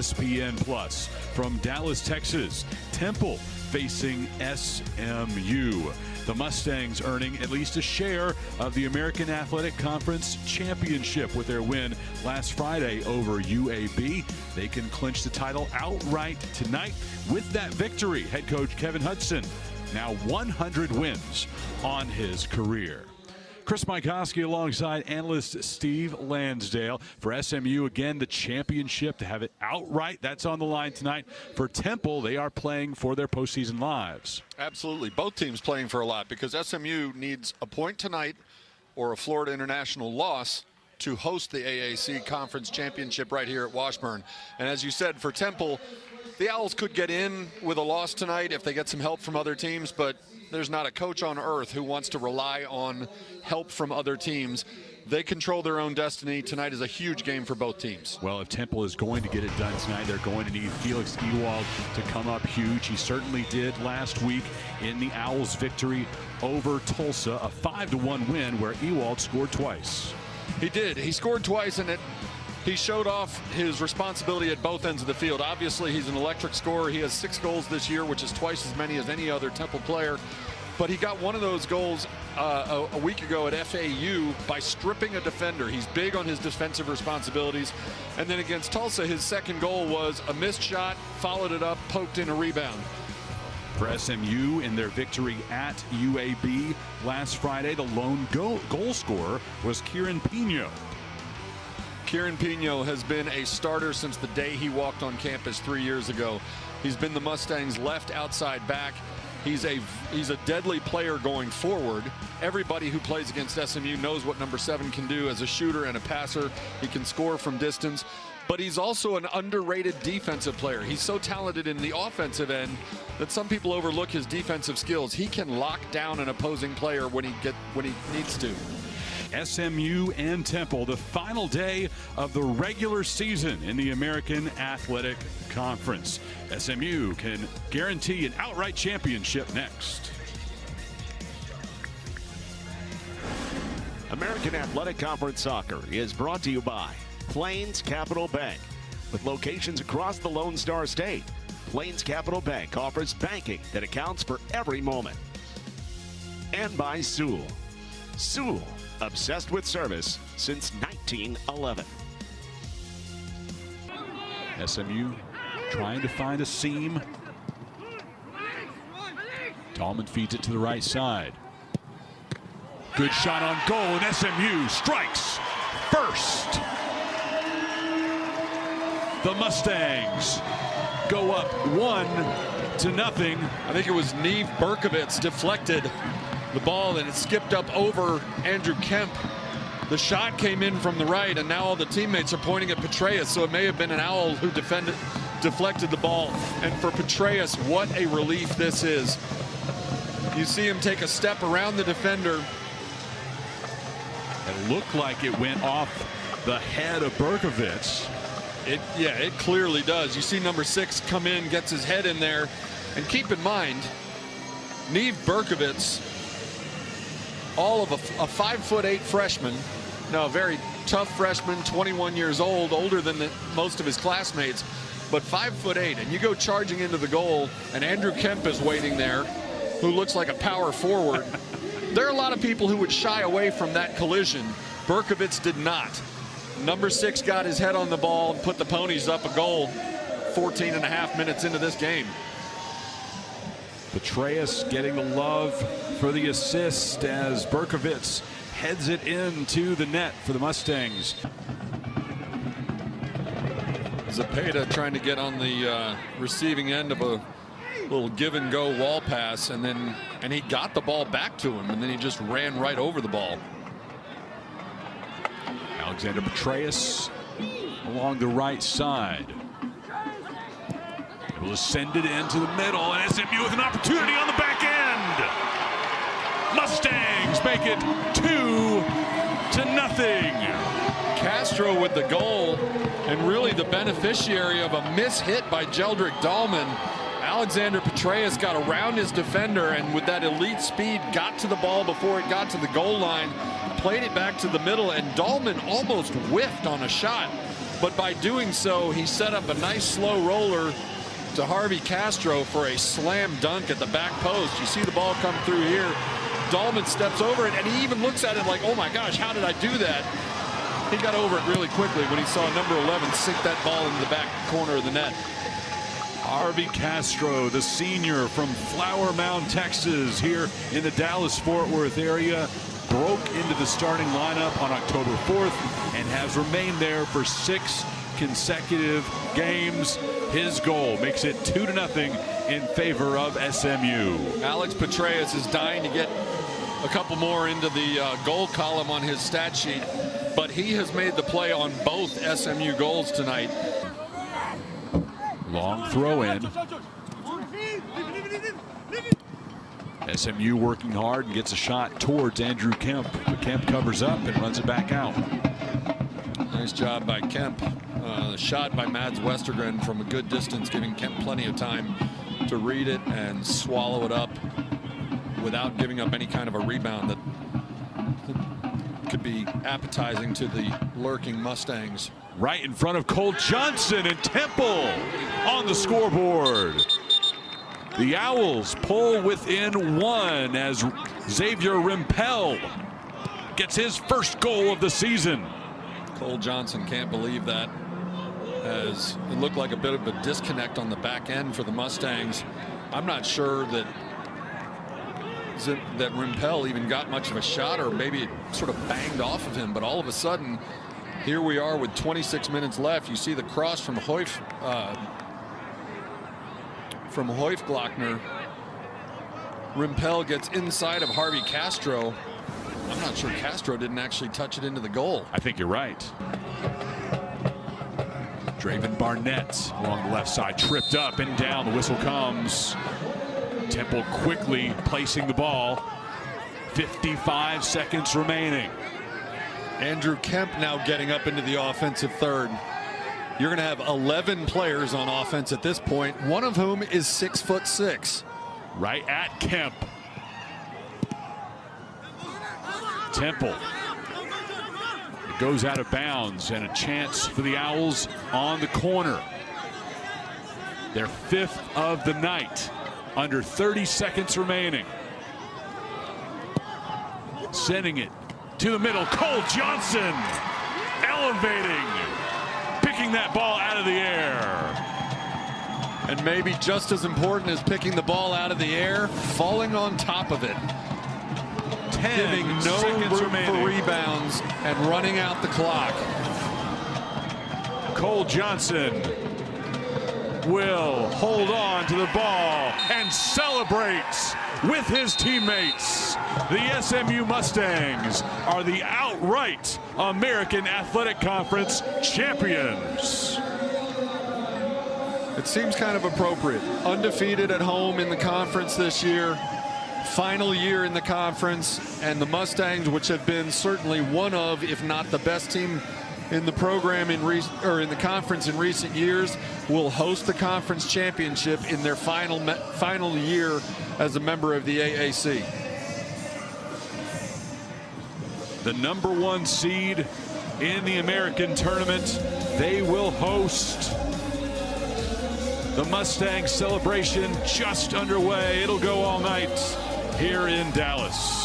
ESPN Plus. From Dallas, Texas, Temple facing SMU. The Mustangs earning at least a share of the American Athletic Conference Championship with their win last Friday over UAB. They can clinch the title outright tonight with that victory. Head coach Kevin Hudson, now 100 wins on his career. Chris Mycoskie alongside analyst Steve Lansdale. For SMU, again, the championship, to have it outright. That's on the line tonight. For Temple, they are playing for their postseason lives. Absolutely. Both teams playing for a lot because SMU needs a point tonight or a Florida International loss to host the AAC Conference Championship right here at Washburn. And as you said, for Temple, the Owls could get in with a loss tonight if they get some help from other teams, but there's not a coach on earth who wants to rely on help from other teams. They control their own destiny. Tonight is a huge game for both teams. Well, if Temple is going to get it done tonight, they're going to need Felix Ewald to come up huge. He certainly did last week in the Owls' victory over Tulsa, a 5-1 win where Ewald scored twice. He did. He scored twice, and he showed off his responsibility at both ends of the field. Obviously, he's an electric scorer. He has 6 goals this year, which is twice as many as any other Temple player. But he got one of those goals a week ago at FAU by stripping a defender. He's big on his defensive responsibilities. And then against Tulsa, his second goal was a missed shot, followed it up, poked in a rebound. For SMU in their victory at UAB last Friday, the lone goal scorer was Kieran Pino. Kieran Pino has been a starter since the day he walked on campus 3 years ago. He's been the Mustangs' left outside back. He's a deadly player going forward. Everybody who plays against SMU knows what number 7 can do as a shooter and a passer. He can score from distance, but he's also an underrated defensive player. He's so talented in the offensive end that some people overlook his defensive skills. He can lock down an opposing player when he needs to. SMU and Temple, the final day of the regular season in the American Athletic Conference. SMU can guarantee an outright championship next. American Athletic Conference Soccer is brought to you by Plains Capital Bank. With locations across the Lone Star State, Plains Capital Bank offers banking that accounts for every moment. And by Sewell. Sewell, obsessed with service since 1911. SMU trying to find a seam. Tallman feeds it to the right side. Good shot on goal, and SMU strikes first. The Mustangs go up 1-0. I think it was Neve Berkovitz deflected the ball and it skipped up over Andrew Kemp. The shot came in from the right, and now all the teammates are pointing at Petraeus, so it may have been an Owl who deflected the ball. And for Petraeus, what a relief this is. You see him take a step around the defender. It looked like it went off the head of Berkovitz. Yeah, it clearly does. You see number 6 come in, gets his head in there. And keep in mind, Neve Berkovitz, all of a 5'8" freshman, no, a very tough freshman, 21 years old, older than most of his classmates, but 5'8", and you go charging into the goal, and Andrew Kemp is waiting there, who looks like a power forward. There are a lot of people who would shy away from that collision. Berkovitz did not. Number 6 got his head on the ball and put the Ponies up a goal 14.5 minutes into this game. Petraeus getting the love for the assist as Berkovitz heads it into the net for the Mustangs. Zepeda trying to get on the receiving end of a little give and go wall pass, and he got the ball back to him, and then he just ran right over the ball. Alexander Petraeus along the right side. Will send it into the middle, and SMU with an opportunity on the back end. Mustangs make it 2-0. Castro with the goal, and really the beneficiary of a mishit by Jeldrick Dahlman. Alexander Petraeus got around his defender, and with that elite speed, got to the ball before it got to the goal line, played it back to the middle, and Dahlman almost whiffed on a shot. but by doing so, he set up a nice slow roller to Harvey Castro for a slam dunk at the back post. You see the ball come through here. Dahlman steps over it, and he even looks at it like, oh my gosh, how did I do that? He got over it really quickly when he saw number 11 sink that ball into the back corner of the net. Harvey Castro, the senior from Flower Mound, Texas, here in the Dallas-Fort Worth area, broke into the starting lineup on October 4th and has remained there for 6 consecutive games. His goal makes it 2-0 in favor of SMU. Alex Petraeus is dying to get a couple more into the goal column on his stat sheet, but he has made the play on both SMU goals tonight. Long throw in. SMU working hard and gets a shot towards Andrew Kemp, but Kemp covers up and runs it back out. Nice job by Kemp. Shot by Mads Westergren from a good distance, giving Kemp plenty of time to read it and swallow it up without giving up any kind of a rebound that could be appetizing to the lurking Mustangs. Right in front of Cole Johnson, and Temple on the scoreboard. The Owls pull within 1 as Xavier Rimpel gets his first goal of the season. Cole Johnson can't believe that, as it looked like a bit of a disconnect on the back end for the Mustangs. I'm not sure that Rimpel even got much of a shot, or maybe it sort of banged off of him, but all of a sudden here we are with 26 minutes left. You see the cross from Hoifglockner. Rimpel gets inside of Harvey Castro. I'm not sure Castro didn't actually touch it into the goal. I think you're right. Draven Barnett along the left side, tripped up and down. The whistle comes. Temple quickly placing the ball. 55 seconds remaining. Andrew Kemp now getting up into the offensive third. You're going to have 11 players on offense at this point, one of whom is 6'6". Right at Kemp. Temple. It goes out of bounds, and a chance for the Owls on the corner. Their 5th of the night. Under 30 seconds remaining. Sending it to the middle. Cole Johnson elevating, picking that ball out of the air. And maybe just as important as picking the ball out of the air, falling on top of it. 10 giving no room remaining for rebounds and running out the clock. Cole Johnson will hold on to the ball and celebrates with his teammates. The SMU Mustangs are the outright American Athletic Conference champions. It seems kind of appropriate. Undefeated at home in the conference this year. Final year in the conference, and the Mustangs, which have been certainly one of, if not the best team in the program in the conference in recent years, will host the conference championship in their final year as a member of the AAC. The #1 seed in the American tournament, they will host. The Mustang celebration just underway. It'll go all night here in Dallas.